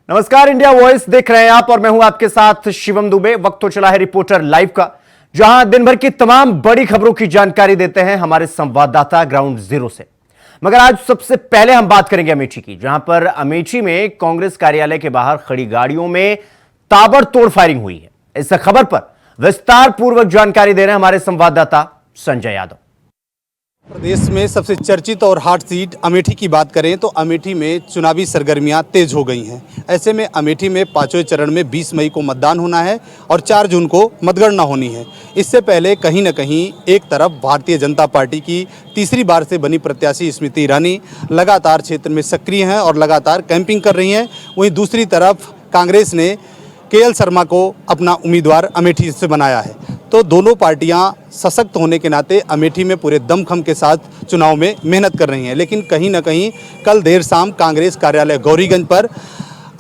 नमस्कार, India voice देख रहे हैं आप और मैं हूं आपके साथ शिवम दुबे। वक्त तो चला है रिपोर्टर लाइव का, जहां दिन भर की तमाम बड़ी खबरों की जानकारी देते हैं हमारे संवाददाता ग्राउंड जीरो से। मगर आज सबसे पहले हम बात करेंगे अमेठी की, जहां पर अमेठी में कांग्रेस कार्यालय के बाहर खड़ी गाड़ियों में ताबड़तोड़ फायरिंग हुई है। इस खबर पर विस्तार पूर्वक जानकारी दे रहे हैं हमारे संवाददाता संजय यादव। प्रदेश में सबसे चर्चित और हॉट सीट अमेठी की बात करें तो अमेठी में चुनावी सरगर्मियां तेज हो गई हैं। ऐसे में अमेठी में पांचवें चरण में 20 मई को मतदान होना है और 4 जून को मतगणना होनी है। इससे पहले कहीं न कहीं एक तरफ भारतीय जनता पार्टी की तीसरी बार से बनी प्रत्याशी स्मृति ईरानी लगातार क्षेत्र में सक्रिय हैं और लगातार कैंपिंग कर रही हैं। वहीं दूसरी तरफ कांग्रेस ने केएल शर्मा को अपना उम्मीदवार अमेठी से बनाया है। तो दोनों पार्टियां सशक्त होने के नाते अमेठी में पूरे दमखम के साथ चुनाव में मेहनत कर रही हैं। लेकिन कहीं न कहीं कल देर शाम कांग्रेस कार्यालय गौरीगंज पर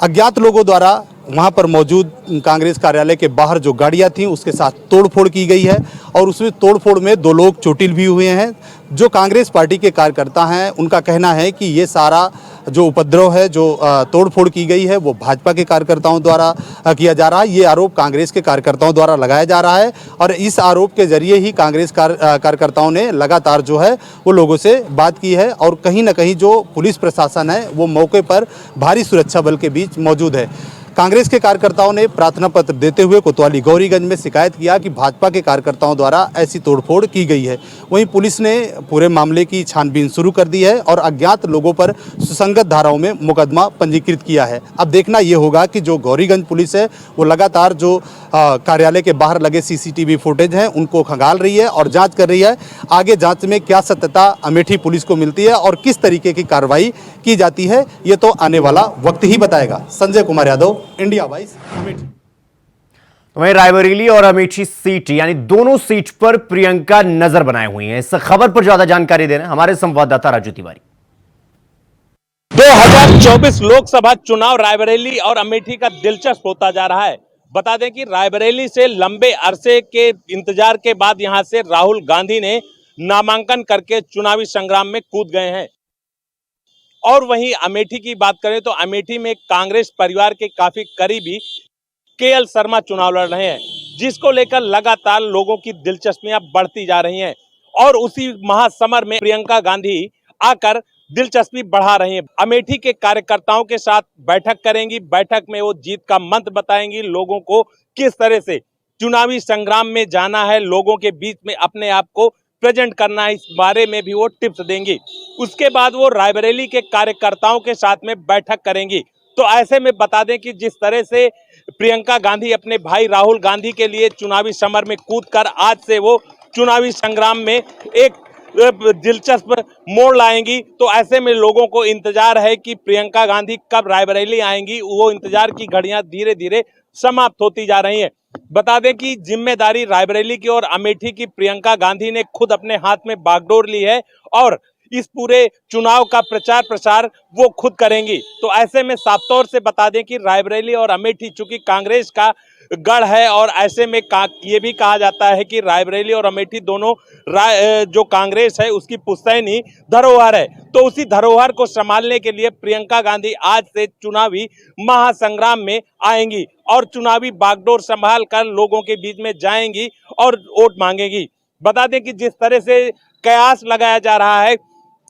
अज्ञात लोगों द्वारा वहां पर मौजूद कांग्रेस कार्यालय के बाहर जो गाड़ियां थीं उसके साथ तोड़फोड़ की गई है और उसमें तोड़फोड़ में 2 लोग चोटिल भी हुए हैं। जो कांग्रेस पार्टी के कार्यकर्ता हैं उनका कहना है कि ये सारा जो उपद्रव है, जो तोड़फोड़ की गई है, वो भाजपा के कार्यकर्ताओं द्वारा किया जा रहा है। ये आरोप कांग्रेस के कार्यकर्ताओं द्वारा लगाया जा रहा है और इस आरोप के जरिए ही कांग्रेस कार्यकर्ताओं ने लगातार जो है वो लोगों से बात की है और कहीं ना कहीं जो पुलिस प्रशासन है वो मौके पर भारी सुरक्षा बल के बीच मौजूद है। कांग्रेस के कार्यकर्ताओं ने प्रार्थना पत्र देते हुए कोतवाली गौरीगंज में शिकायत किया कि भाजपा के कार्यकर्ताओं द्वारा ऐसी तोड़फोड़ की गई है। वहीं पुलिस ने पूरे मामले की छानबीन शुरू कर दी है और अज्ञात लोगों पर सुसंगत धाराओं में मुकदमा पंजीकृत किया है। अब देखना ये होगा कि जो गौरीगंज पुलिस है वो लगातार जो कार्यालय के बाहर लगे सीसीटीवी फुटेज हैं उनको खंगाल रही है और जाँच कर रही है। आगे जाँच में क्या सत्यता अमेठी पुलिस को मिलती है और किस तरीके की कार्रवाई की जाती है, ये तो आने वाला वक्त ही बताएगा। Sanjay Kumar Yadav, India voice, Amethi. तो वहीं रायबरेली और अमेठी सीट यानी दोनों सीट पर प्रियंका नजर बनाए हुई हैं। इस खबर पर ज्यादा जानकारी दे रहे हैं हमारे संवाददाता राजू तिवारी। 2024 लोकसभा चुनाव रायबरेली और अमेठी का दिलचस्प होता जा रहा है। बता दें कि रायबरेली से लंबे अरसे के इंतजार के बाद यहां से राहुल गांधी ने नामांकन करके चुनावी संग्राम में कूद गए हैं। और वहीं अमेठी की बात करें तो अमेठी में कांग्रेस परिवार के काफी करीबी केएल शर्मा चुनाव लड़ रहे हैं, जिसको लेकर लगातार लोगों की दिलचस्पियां बढ़ती जा रही हैं और उसी महासमर में प्रियंका गांधी आकर दिलचस्पी बढ़ा रही हैं। अमेठी के कार्यकर्ताओं के साथ बैठक करेंगी। बैठक में वो जीत का मंत्र बताएंगी, लोगों को किस तरह से चुनावी संग्राम में जाना है, लोगों के बीच में अपने आप को प्रेजेंट करना है, इस बारे में भी वो टिप्स देंगी। उसके बाद वो रायबरेली के कार्यकर्ताओं के साथ में बैठक करेंगी। तो ऐसे में बता दें कि जिस तरह से प्रियंका गांधी अपने भाई राहुल गांधी के लिए चुनावी समर में कूदकर आज से वो चुनावी संग्राम में एक दिलचस्प मोड़ लाएंगी, तो ऐसे में लोगों को इंतजार है कि प्रियंका गांधी कब रायबरेली आएंगी। वो इंतजार की घड़ियां धीरे धीरे समाप्त होती जा रही हैं। बता दें कि जिम्मेदारी रायबरेली की और अमेठी की प्रियंका गांधी ने खुद अपने हाथ में बागडोर ली है और इस पूरे चुनाव का प्रचार प्रसार वो खुद करेंगी। तो ऐसे में साफ तौर से बता दें कि रायबरेली और अमेठी चूंकि कांग्रेस का गढ़ है और ऐसे में ये भी कहा जाता है कि रायबरेली और अमेठी दोनों जो कांग्रेस है उसकी पुश्तैनी धरोहर है। तो उसी धरोहर को संभालने के लिए प्रियंका गांधी आज से चुनावी महासंग्राम में आएंगी और चुनावी बागडोर संभाल कर लोगों के बीच में जाएंगी और वोट मांगेंगी। बता दें कि जिस तरह से कयास लगाया जा रहा है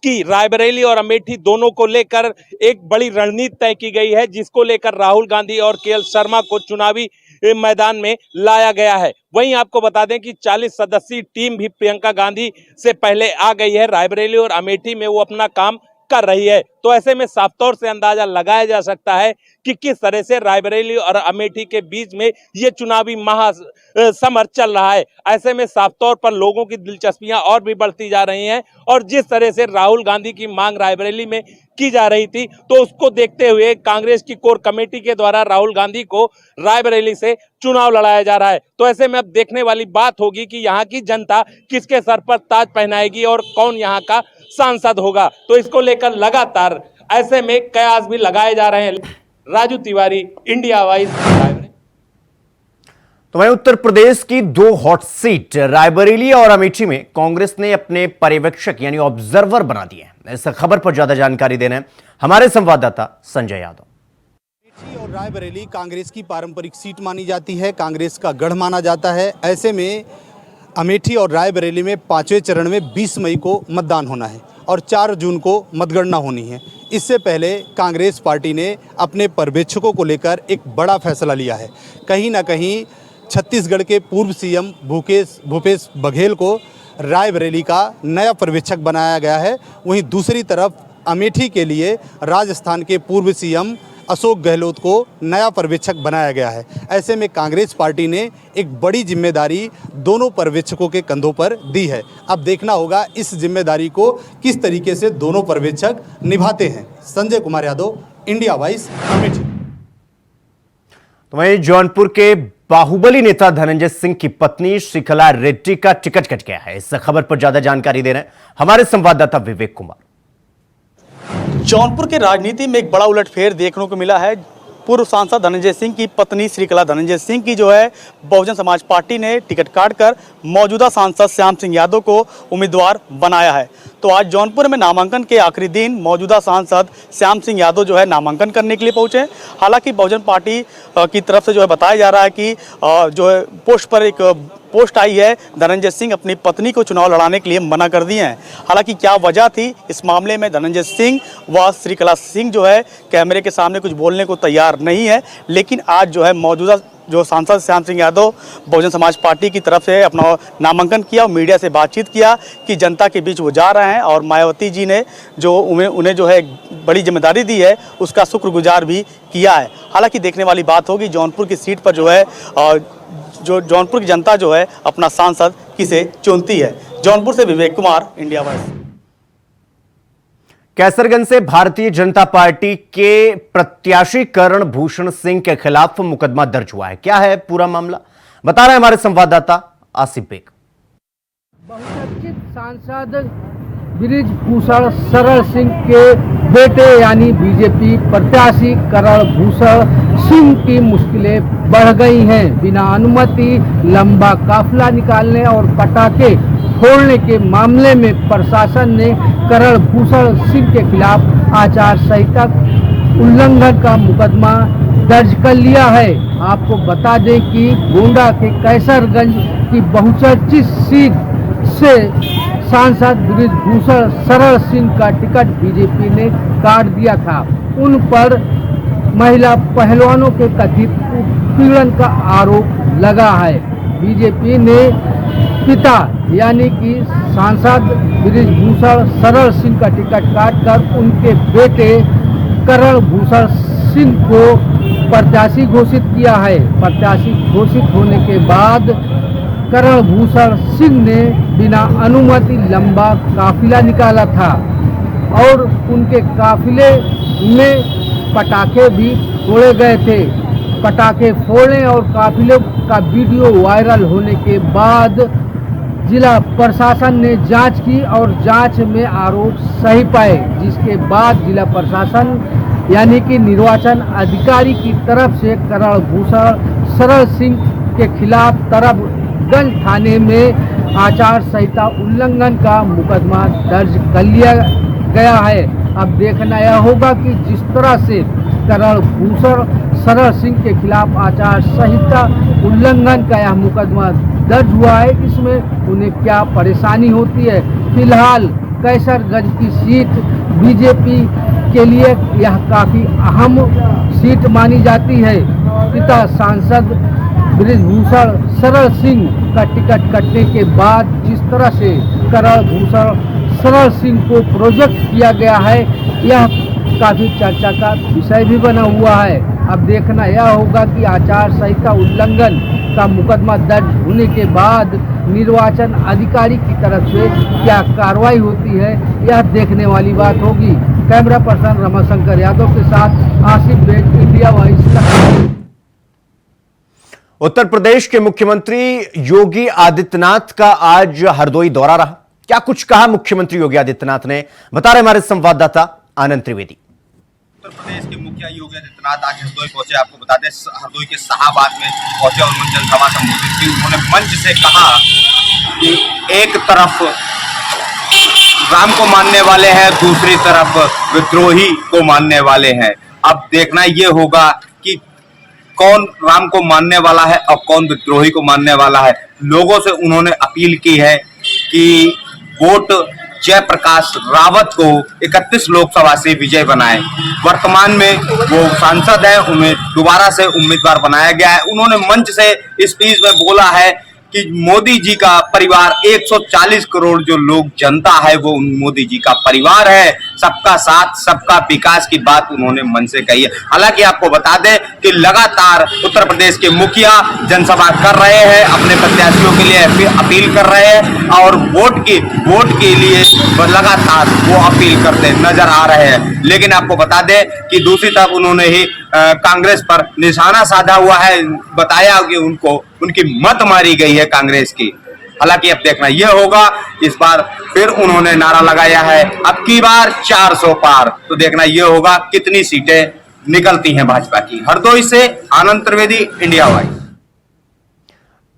कि रायबरेली और अमेठी दोनों को लेकर एक बड़ी रणनीति तय की गई है, जिसको लेकर राहुल गांधी और केएल शर्मा को चुनावी मैदान में लाया गया है। वहीं आपको बता दें कि 40 सदस्यीय टीम भी प्रियंका गांधी से पहले आ गई है। रायबरेली और अमेठी में वो अपना काम कर रही है। तो ऐसे में साफ तौर से अंदाजा लगाया जा सकता है कि किस तरह से रायबरेली और अमेठी के बीच में ये चुनावी महासमर चल रहा है। ऐसे में साफ तौर पर लोगों की दिलचस्पियां और भी बढ़ती जा रही हैं और जिस तरह से राहुल गांधी की मांग रायबरेली में की जा रही थी, तो उसको देखते हुए कांग्रेस की कोर कमेटी के द्वारा राहुल गांधी को रायबरेली से चुनाव लड़ाया जा रहा है। तो ऐसे में अब देखने वाली बात होगी कि यहाँ की जनता किसके सर पर ताज पहनाएगी और कौन यहाँ का सांसद होगा। तो इसको लेकर लगातार ऐसे में कयास भी लगाए जा रहे हैं। Raju Tiwari, India voice. तो वहीं उत्तर प्रदेश की 2 हॉट सीट रायबरेली और अमेठी में कांग्रेस ने अपने पर्यवेक्षक यानी ऑब्जर्वर बना दिए हैं। इस खबर पर ज्यादा जानकारी देना है हमारे संवाददाता संजय यादव। और रायबरेली कांग्रेस की पारंपरिक सीट मानी जाती है, कांग्रेस का गढ़ माना जाता है। ऐसे में अमेठी और रायबरेली में पांचवें चरण में 20 मई को मतदान होना है और 4 जून को मतगणना होनी है। इससे पहले कांग्रेस पार्टी ने अपने पर्यवेक्षकों को लेकर एक बड़ा फैसला लिया है। कहीं ना कहीं छत्तीसगढ़ के पूर्व सीएम भूपेश बघेल को रायबरेली का नया पर्यवेक्षक बनाया गया है। वहीं दूसरी तरफ अमेठी के लिए राजस्थान के पूर्व सीएम अशोक गहलोत को नया पर्यवेक्षक बनाया गया है। ऐसे में कांग्रेस पार्टी ने एक बड़ी जिम्मेदारी दोनों पर्यवेक्षकों के कंधों पर दी है। अब देखना होगा इस जिम्मेदारी को किस तरीके से दोनों पर्यवेक्षक निभाते हैं। Sanjay Kumar Yadav, India voice, Amethi. तो वहीं जौनपुर के बाहुबली नेता धनंजय सिंह की पत्नी श्रीकला रेड्डी का टिकट कट गया है। इस खबर पर ज्यादा जानकारी दे रहे हैं हमारे संवाददाता विवेक कुमार। जौनपुर के राजनीति में एक बड़ा उलटफेर देखने को मिला है। पूर्व सांसद धनंजय सिंह की पत्नी श्रीकला धनंजय सिंह की जो है बहुजन समाज पार्टी ने टिकट काटकर मौजूदा सांसद श्याम सिंह यादव को उम्मीदवार बनाया है। तो आज जौनपुर में नामांकन के आखिरी दिन मौजूदा सांसद श्याम सिंह यादव जो है नामांकन करने के लिए पहुंचे। हालांकि बहुजन पार्टी की तरफ से जो है बताया जा रहा है कि जो है पोस्ट आई है, धनंजय सिंह अपनी पत्नी को चुनाव लड़ाने के लिए मना कर दिए हैं। हालांकि क्या वजह थी इस मामले में धनंजय सिंह व श्रीकला सिंह जो है कैमरे के सामने कुछ बोलने को तैयार नहीं है। लेकिन आज जो है मौजूदा जो सांसद श्याम सिंह यादव बहुजन समाज पार्टी की तरफ से अपना नामांकन किया और मीडिया से बातचीत किया कि जनता के बीच वो जा रहे हैं और मायावती जी ने जो उन्हें जो है बड़ी जिम्मेदारी दी है उसका शुक्रगुजार भी किया है। हालांकि देखने वाली बात होगी जौनपुर की सीट पर जो है जो जौनपुर की जनता जो है अपना सांसद किसे चुनती है। जौनपुर से विवेक कुमार, इंडिया वॉइस। कैसरगंज से भारतीय जनता पार्टी के प्रत्याशी कर्ण भूषण सिंह के खिलाफ मुकदमा दर्ज हुआ है। क्या है पूरा मामला, बता रहे हैं हमारे संवाददाता आसिफ बेग। बहुचर्चित सांसद बृजभूषण शरण सिंह के बेटे यानी बीजेपी प्रत्याशी कर्ण भूषण सिंह की मुश्किलें बढ़ गई हैं। बिना अनुमति लंबा काफिला निकालने और पटाखे फोड़ने के मामले में प्रशासन ने कर्ण भूषण सिंह के खिलाफ आचार संहिता उल्लंघन का मुकदमा दर्ज कर लिया है। आपको बता दें कि गोंडा के कैसरगंज की बहुचर्चित सीट से सांसद बृजभूषण शरण सिंह का टिकट बीजेपी ने काट दिया था। उन पर महिला पहलवानों के कथित उत्पीड़न का आरोप लगा है। बीजेपी ने पिता यानी कि सांसद बृजभूषण शरण सिंह का टिकट काटकर उनके बेटे कर्ण भूषण सिंह को प्रत्याशी घोषित किया है। प्रत्याशी घोषित होने के बाद कर्ण भूषण सिंह ने बिना अनुमति लंबा काफिला निकाला था और उनके काफिले में पटाखे भी फोड़े गए थे। पटाखे फोड़ने और काफिले का वीडियो वायरल होने के बाद जिला प्रशासन ने जांच की और जांच में आरोप सही पाए, जिसके बाद जिला प्रशासन यानी कि निर्वाचन अधिकारी की तरफ से कर्ण भूषण शरण सिंह के खिलाफ तरबगंज थाने में आचार संहिता उल्लंघन का मुकदमा दर्ज कर लिया गया है। अब देखना यह होगा कि जिस तरह से कर्ण भूषण शरण सिंह के खिलाफ आचार संहिता उल्लंघन का यह मुकदमा दर्ज हुआ है, इसमें उन्हें क्या परेशानी होती है। फिलहाल कैसरगंज की सीट बीजेपी के लिए यह काफ़ी अहम सीट मानी जाती है। पिता सांसद बृजभूषण शरण सिंह का टिकट कटने के बाद जिस तरह से कर्ण भूषण शरण सिंह को प्रोजेक्ट किया गया है, यह काफ़ी चर्चा का विषय भी बना हुआ है। अब देखना यह होगा कि आचार संहिता उल्लंघन का मुकदमा दर्ज होने के बाद निर्वाचन अधिकारी की तरफ से क्या कार्रवाई होती है, यह देखने वाली बात होगी। कैमरा पर्सन रमाशंकर यादव के साथ Asif bag, India voice. Uttar Pradesh के मुख्यमंत्री योगी आदित्यनाथ का आज हरदोई दौरा रहा। क्या कुछ कहा मुख्यमंत्री योगी आदित्यनाथ ने, बता रहे हमारे संवाददाता आनंद त्रिवेदी। उत्तर प्रदेश के मुखिया योगी आदित्यनाथ आज हरदोई पहुंचे। आपको बता दें हरदोई के शाहाबाद में पहुंचे और उन्होंने जनसभा संबोधित की। उन्होंने मंच से कहा कि एक तरफ राम को मानने वाले हैं, दूसरी तरफ विद्रोही को मानने वाले हैं। अब देखना ये होगा कौन राम को मानने वाला है और कौन विद्रोही को मानने वाला है। लोगों से उन्होंने अपील की है कि वोट जयप्रकाश रावत को 31 लोकसभा से विजय बनाए। वर्तमान में वो सांसद हैं, उन्हें दोबारा से उम्मीदवार बनाया गया है। उन्होंने मंच से स्पीच में बोला है कि मोदी जी का परिवार 140 करोड़ जो लोग जनता है वो मोदी जी का परिवार है। सबका साथ सबका विकास की बात उन्होंने मन से कही है। हालांकि आपको बता दें कि लगातार उत्तर प्रदेश के मुखिया जनसभा कर रहे हैं, अपने प्रत्याशियों के लिए अपील कर रहे हैं और वोट के लिए लगातार वो अपील करते नजर आ रहे हैं। लेकिन आपको बता दें कि दूसरी तरफ उन्होंने ही कांग्रेस पर निशाना साधा हुआ है, बताया कि उनकी मत मारी गई है कांग्रेस की। हालांकि अब देखना यह होगा, इस बार फिर उन्होंने नारा लगाया है अब की बार 400 पार। तो देखना यह होगा कितनी सीटें निकलती हैं भाजपा की। हरदोई से आनंद त्रिवेदी, इंडिया वाइज।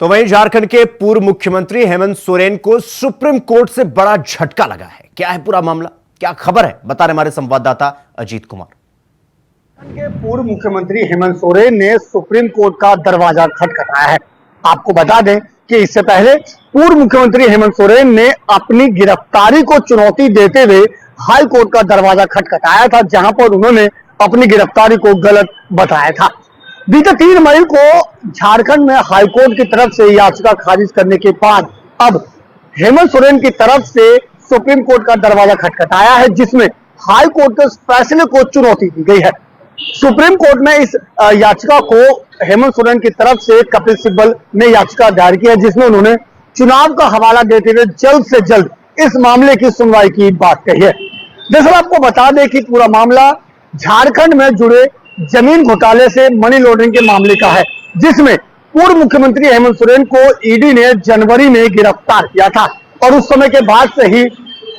तो वहीं झारखंड के पूर्व मुख्यमंत्री हेमंत सोरेन को सुप्रीम कोर्ट से बड़ा झटका लगा है। क्या है पूरा मामला, क्या खबर है, बता रहे हमारे संवाददाता अजीत कुमार। के पूर्व मुख्यमंत्री हेमंत सोरेन ने सुप्रीम कोर्ट का दरवाजा खटखटाया है। आपको बता दें कि इससे पहले पूर्व मुख्यमंत्री हेमंत सोरेन ने अपनी गिरफ्तारी को चुनौती देते हुए हाई कोर्ट का दरवाजा खटखटाया था, जहां पर उन्होंने अपनी गिरफ्तारी को गलत बताया था। बीते 3 मई को झारखंड में हाई कोर्ट की तरफ से याचिका खारिज करने के बाद अब हेमंत सोरेन की तरफ से सुप्रीम कोर्ट का दरवाजा खटखटाया है, जिसमें हाई कोर्ट के फैसले को चुनौती दी गई है। सुप्रीम कोर्ट में इस याचिका को हेमंत सोरेन की तरफ से कपिल सिब्बल ने याचिका दायर की है, जिसमें उन्होंने चुनाव का हवाला देते हुए जल्द से जल्द इस मामले की सुनवाई की बात कही है। दरअसल आपको बता दें कि पूरा मामला झारखंड में जुड़े जमीन घोटाले से मनी लॉन्ड्रिंग के मामले का है, जिसमें पूर्व मुख्यमंत्री हेमंत सोरेन को ईडी ने जनवरी में गिरफ्तार किया था और उस समय के बाद से ही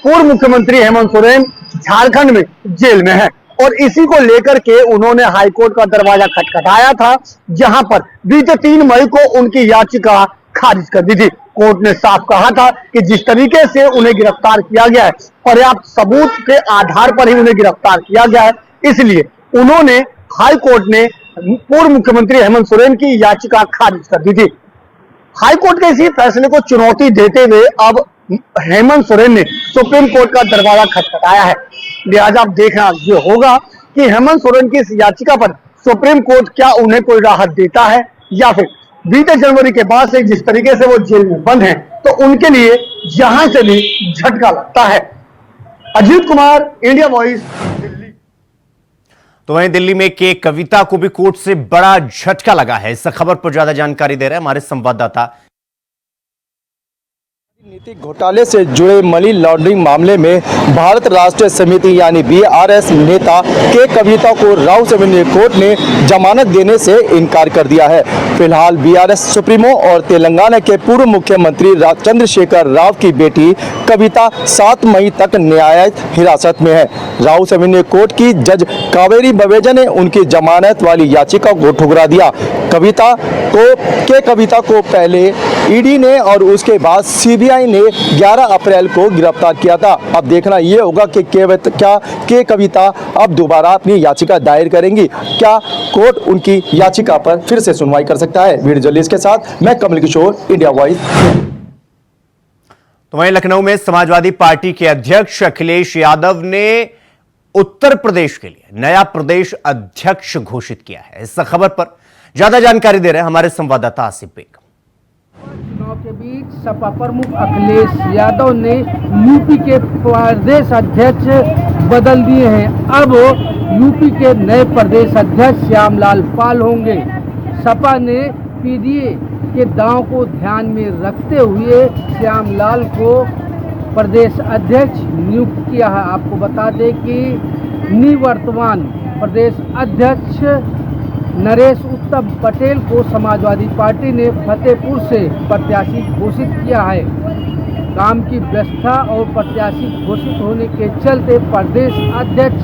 पूर्व मुख्यमंत्री हेमंत सोरेन झारखंड में जेल में है और इसी को लेकर के उन्होंने हाईकोर्ट का दरवाजा खटखटाया था, जहां पर बीते 3 मई को उनकी याचिका खारिज कर दी थी। कोर्ट ने साफ कहा था कि जिस तरीके से उन्हें गिरफ्तार किया गया है, पर्याप्त सबूत के आधार पर ही उन्हें गिरफ्तार किया गया है, इसलिए उन्होंने हाई कोर्ट ने पूर्व मुख्यमंत्री हेमंत सोरेन की याचिका खारिज कर दी थी। हाई कोर्ट के इसी फैसले को चुनौती देते हुए अब हेमंत सोरेन ने सुप्रीम कोर्ट का दरवाजा खटखटाया है। लिहाजा अब देखना ये होगा कि हेमंत सोरेन की इस याचिका पर सुप्रीम कोर्ट क्या उन्हें कोई राहत देता है या फिर बीते जनवरी के बाद से जिस तरीके से वो जेल में बंद हैं, तो उनके लिए यहां से भी झटका लगता है। Ajit Kumar, India voice, Delhi. तो वहीं दिल्ली में के कविता को भी कोर्ट से बड़ा झटका लगा है। इस खबर पर ज्यादा जानकारी दे रहे हैं हमारे संवाददाता। नीतिक घोटाले से जुड़े मनी लॉन्ड्रिंग मामले में भारत राष्ट्र समिति यानी बीआरएस नेता के कविता को राउत सुप्रीम कोर्ट ने जमानत देने से इनकार कर दिया है। फिलहाल बीआरएस सुप्रीमो और तेलंगाना के पूर्व मुख्यमंत्री चंद्रशेखर राव की बेटी कविता 7 मई तक न्यायिक हिरासत में है। राउत सुप्रीम कोर्ट की जज कावेरी बवेजा ने उनकी जमानत वाली याचिका को ठुकरा दिया। कविता को पहले ईडी ने और उसके बाद सीबीआई ने 11 अप्रैल को गिरफ्तार किया था। अब देखना यह होगा कि क्या कविता अब दोबारा अपनी याचिका दायर करेंगी, क्या कोर्ट उनकी याचिका पर फिर से सुनवाई कर सकता है। वीडियो जर्नलिस्ट के साथ मैं कमल किशोर, इंडिया वॉइस। तो वहीं लखनऊ में समाजवादी पार्टी के अध्यक्ष अखिलेश यादव ने उत्तर प्रदेश के लिए नया प्रदेश अध्यक्ष घोषित किया है। इस खबर पर ज्यादा जानकारी दे रहे हैं हमारे संवाददाता आसिफ बेग। चुनाव के बीच सपा प्रमुख अखिलेश यादव ने यूपी के प्रदेश अध्यक्ष बदल दिए हैं। अब यूपी के नए प्रदेश अध्यक्ष श्यामलाल पाल होंगे। सपा ने पीडीए के दांव को ध्यान में रखते हुए श्यामलाल को प्रदेश अध्यक्ष नियुक्त किया है। आपको बता दें कि निवर्तमान प्रदेश अध्यक्ष नरेश उत्तम पटेल को समाजवादी पार्टी ने फतेहपुर से प्रत्याशी घोषित किया है। काम की व्यवस्था और प्रत्याशी घोषित होने के चलते प्रदेश अध्यक्ष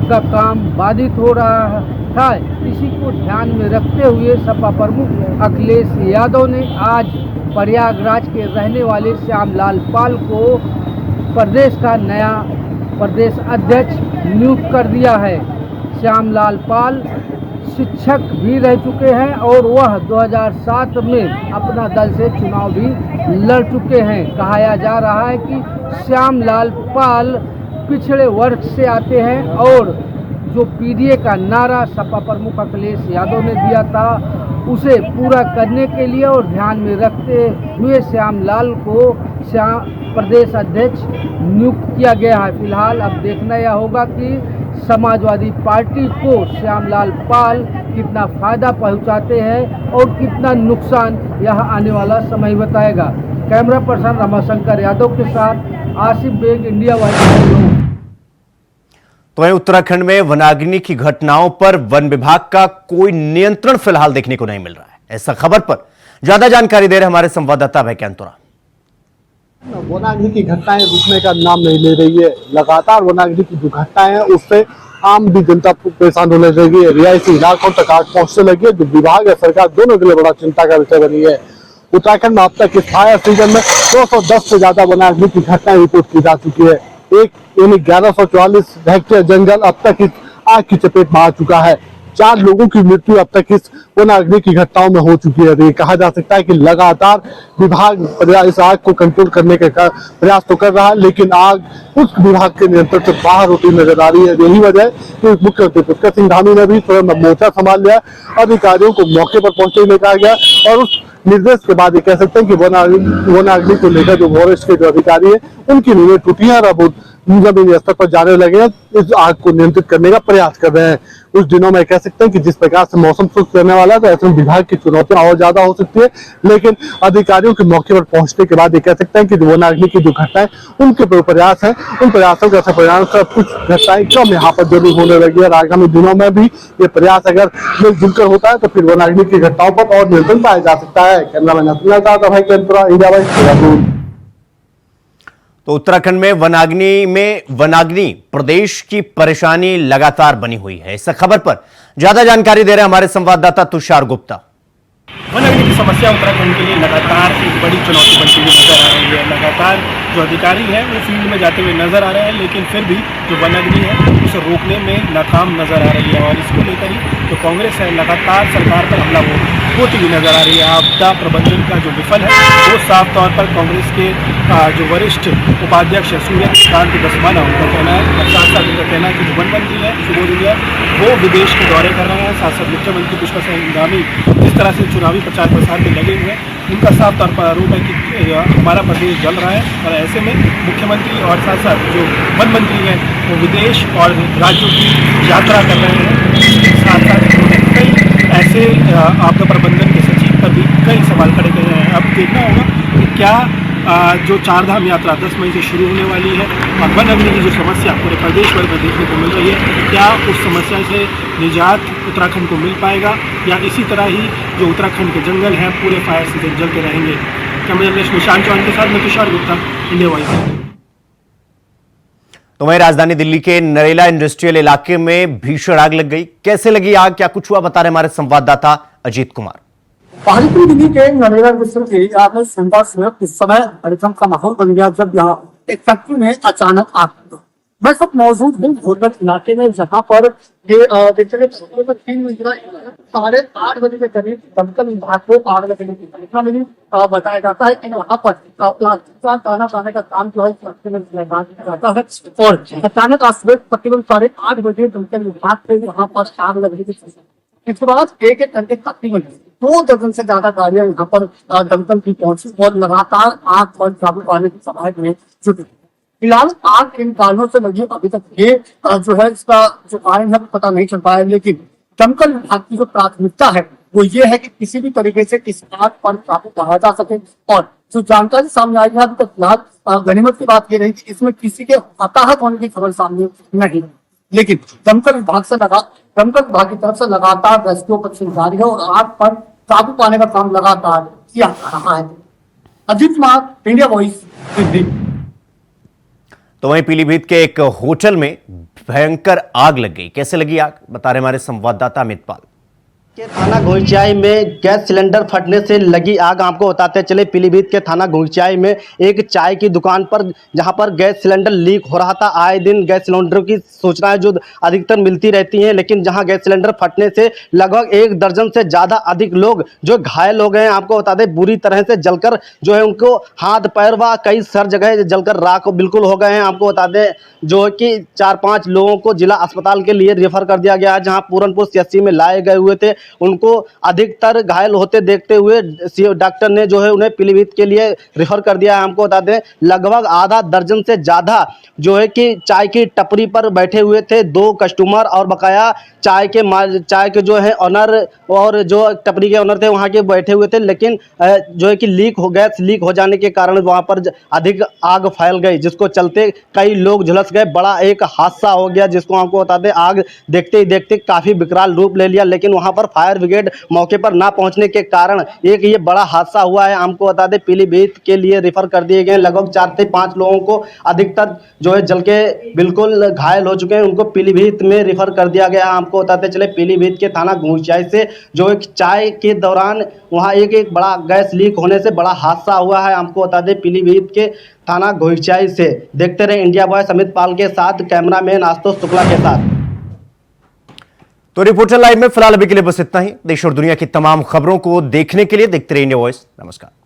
का काम बाधित हो रहा था। इसी को ध्यान में रखते हुए सपा प्रमुख अखिलेश यादव ने आज प्रयागराज के रहने वाले श्यामलाल पाल को प्रदेश का नया प्रदेश अध्यक्ष नियुक्त कर दिया है। श्यामलाल पाल शिक्षक भी रह चुके हैं और वह 2007 में अपना दल से चुनाव भी लड़ चुके हैं। कहा जा रहा है कि श्यामलाल पाल पिछड़े वर्ग से आते हैं और जो पीडीए का नारा सपा प्रमुख अखिलेश यादव ने दिया था उसे पूरा करने के लिए और ध्यान में रखते हुए श्यामलाल को प्रदेश अध्यक्ष नियुक्त किया गया है। फिलहाल अब देखना यह होगा कि समाजवादी पार्टी को श्यामलाल पाल कितना फायदा पहुंचाते हैं और कितना नुकसान यह आने वाला समय बताएगा। कैमरा पर्सन रमाशंकर यादव के साथ आसिफ बेग, इंडिया वाइड। तो वहीं उत्तराखंड में वनाग्नि की घटनाओं पर वन विभाग का कोई नियंत्रण फिलहाल देखने को नहीं मिल रहा है। ऐसा खबर पर ज्यादा जानकारी दे रहे हमारे संवाददाता अभय कैंतुरा। वनाग्नि की घटनाएं रुकने का नाम नहीं ले रही है। लगातार वनाग्नि की जो घटनाएं हैं उससे आम भी जनता परेशान होने लगी है। रिहायशी इलाकों तक आग पहुंचने लगी है, जो विभाग है सरकार दोनों के लिए बड़ा चिंता का विषय बनी है। उत्तराखंड में अब तक इस फायर सीजन में 210 से ज्यादा वनाग्नि की घटनाएं रिपोर्ट की जा चुकी है। एक यानी 1144 हेक्टेयर जंगल अब तक इस आग की चपेट में आ चुका है। 4 लोगों की मृत्यु अब तक इस वनाग्नि की घटनाओं में हो चुकी है। तो ये कहा जा सकता है कि लगातार विभाग इस आग को कंट्रोल करने का प्रयास तो कर रहा है, लेकिन आग उस विभाग के नियंत्रण से बाहर होती नजर आ रही है। यही वजह है कि मुख्यमंत्री पुष्कर सिंह धामी ने भी स्वयं मोर्चा संभाल लिया। अधिकारियों को मौके पर पहुंचने में कहा गया और उस निर्देश के बाद ये कह सकते हैं कि वनाग्नि को लेकर जो फॉरेस्ट के जो अधिकारी है उनकी नींवें टूटी हैं और अब जमीनी स्तर पर जाने लगे हैं, इस आग को नियंत्रित करने का प्रयास कर रहे हैं। कुछ दिनों में कह सकते हैं कि जिस प्रकार से मौसम शुष्क रहने वाला है तो ऐसे में विभाग की चुनौतियां और ज्यादा हो सकती है, लेकिन अधिकारियों के मौके पर पहुंचने के बाद ये कह सकते हैं कि वनाग्नि की जो घटनाएं उनके प्रयास है, उन प्रयासों के ऐसे परिणाम से कुछ घटनाएं कम यहाँ पर जरूर होने लगी है। आगामी दिनों में भी ये प्रयास अगर मिलजुल कर होता है तो फिर वनाग्नि की घटनाओं पर और नियंत्रण पाया जा सकता है। कैमरामैन भाई कैंतुरा, इंडिया वाइड। तो उत्तराखंड में वनाग्नि प्रदेश की परेशानी लगातार बनी हुई है। इस खबर पर ज्यादा जानकारी दे रहे हमारे संवाददाता तुषार गुप्ता। वनाग्नि की समस्या उत्तराखंड के लिए लगातार एक बड़ी चुनौती बनती हुई नजर आ रही है। लगातार जो अधिकारी हैं वो फील्ड में जाते हुए नजर आ रहे हैं, लेकिन फिर भी जो वनाग्नि है उसे रोकने में नाकाम नजर आ रही है और इसको लेकर ही जो कांग्रेस है लगातार सरकार पर हमला होती हुई नजर आ रही है। आपदा प्रबंधन का जो विफल है वो साफ तौर पर कांग्रेस के जो वरिष्ठ उपाध्यक्ष है सूर्यकांत धस्माना उनका कहना है। और साथ साथ उनका कहना है कि जो वन मंत्री है सुबोध उनियाल वो विदेश के दौरे कर रहे हैं। साथ साथ मुख्यमंत्री पुष्कर सिंह धामी जिस तरह से चुनावी प्रचार प्रसार में लगे हुए हैं, उनका साफ तौर पर आरोप है कि हमारा प्रदेश जल रहा है और ऐसे में मुख्यमंत्री और साथ साथ जो वन मंत्री हैं वो विदेश और राज्यों की यात्रा कर रहे हैं। साथ साथ उन्होंने कई ऐसे आपदा प्रबंधन के सचिव पर भी कई सवाल खड़े किए हैं। अब देखना होगा कि क्या जो चारधाम यात्रा 10 मई से शुरू होने वाली है और वनाग्नि की जो समस्या पूरे प्रदेश भर में देखने को मिल रही है, क्या उस समस्या से निजात उत्तराखंड को मिल पाएगा या इसी तरह ही जो उत्तराखंड के जंगल हैं पूरे फायर सीजन जलते रहेंगे। कैमरा जर्नलिस्ट निशांत चौहान के साथ मैं तुषार गुप्ता, इंडिया वाइड। तो वहीं राजधानी दिल्ली के नरेला इंडस्ट्रियल इलाके में भीषण आग लग गई। कैसे लगी आग, क्या कुछ हुआ, बता रहे हमारे संवाददाता अजीत कुमार। पहाड़ी दिल्ली के नरेला इंडस्ट्रियल एरिया में सोमवार सुबह इस समय हड़कंप का माहौल बन गया जब यहाँ एक फैक्ट्री में अचानक आग लगी। मैं सब मौजूद हूँ घोरगढ़ इलाके में, जहाँ पर ये देखते 3 मंजिला 8:30 बजे के करीब दमकल विभाग को आग लगने की सूचना मिली। बताया जाता है कि वहाँ पर प्लास्टिक का ताना पाने का काम जो है फैक्ट्री में जाता है और अचानक आज सुबह तकरीबन 8:30 बजे दमकल विभाग से वहाँ पर आग लगने की सूचना। इसके बाद एक घंटे तकरीबन 2 दर्जन से ज्यादा गाड़ियां यहाँ पर दमकल की पहुंची और लगातार आग पर काबू पाने की समाज में जुटी। फिलहाल आग किन कारणों से लगी अभी तक ये जो है इसका जो कारण है पता नहीं चल पाया, लेकिन दमकल विभाग की जो प्राथमिकता है वो ये है कि किसी भी तरीके से इस आग पर काबू पाया जा सके। और जो जानकारी सामने आई है अभी तक फिलहाल गनीमत की बात ये रही कि इसमें किसी के हताहत होने की खबर सामने नहीं, लेकिन दमकल विभाग की तरफ से लगातार रेस्क्यू ऑपरेशन जारी है और आग पर काबू पाने का काम लगातार किया जा रहा है। Ajit Kumar, India voice, Delhi. तो वहीं पीलीभीत के एक होटल में भयंकर आग लग गई। कैसे लगी आग, बता रहे हमारे संवाददाता अमित पाल। के थाना घोंचाई में गैस सिलेंडर फटने से लगी आग। आपको बताते चले पीलीभीत के थाना घोंचाई में एक चाय की दुकान पर जहां पर गैस सिलेंडर लीक हो रहा था। आए दिन गैस सिलेंडर की सूचनाएं जो अधिकतर मिलती रहती हैं, लेकिन जहां गैस सिलेंडर फटने से लगभग 1 दर्जन से ज़्यादा अधिक लोग जो घायल हो गए हैं। आपको बता दें बुरी तरह से जलकर जो है उनको हाथ पैर व कई सर जगह जलकर राख बिल्कुल हो गए हैं। आपको बता दें जो है कि 4-5 लोगों को जिला अस्पताल के लिए रेफर कर दिया गया है, जहाँ पूरनपुर CHC में लाए गए हुए थे। उनको अधिकतर घायल होते देखते हुए डॉक्टर ने जो है उन्हें पीलीभीत के लिए रेफर कर दिया है। हमको बता दें लगभग आधा दर्जन से ज़्यादा जो है कि चाय की टपरी पर बैठे हुए थे 2 कस्टमर और बकाया चाय के जो है ऑनर और जो टपरी के ऑनर थे वहाँ के बैठे हुए थे। लेकिन जो है कि गैस लीक हो जाने के कारण वहाँ पर अधिक आग फैल गई, जिसको चलते कई लोग झुलस गए। बड़ा एक हादसा हो गया, जिसको आपको बता दें आग देखते ही देखते काफ़ी विकराल रूप ले लिया। लेकिन वहाँ पर फायर ब्रिगेड मौके पर ना पहुंचने के कारण एक ये बड़ा हादसा हुआ है। हमको बता दें पीलीभीत के लिए रेफर कर दिए गए लगभग 4 से 5 लोगों को अधिकतर जो है जल के बिल्कुल घायल हो चुके हैं, उनको पीलीभीत में रेफर कर दिया गया। हमको बताते चले पीलीभीत के थाना घोंचाई से जो एक चाय के दौरान वहाँ एक बड़ा गैस लीक होने से बड़ा हादसा हुआ है। हमको बता दें पीलीभीत के थाना घोंचाई से देखते रहे इंडिया बॉय समित पाल के साथ, कैमरामैन आशुतोष शुक्ला के साथ। तो रिपोर्टर लाइव में फिलहाल अभी के लिए बस इतना ही। देश और दुनिया की तमाम खबरों को देखने के लिए देखते रहिए इंडिया वॉइस। नमस्कार।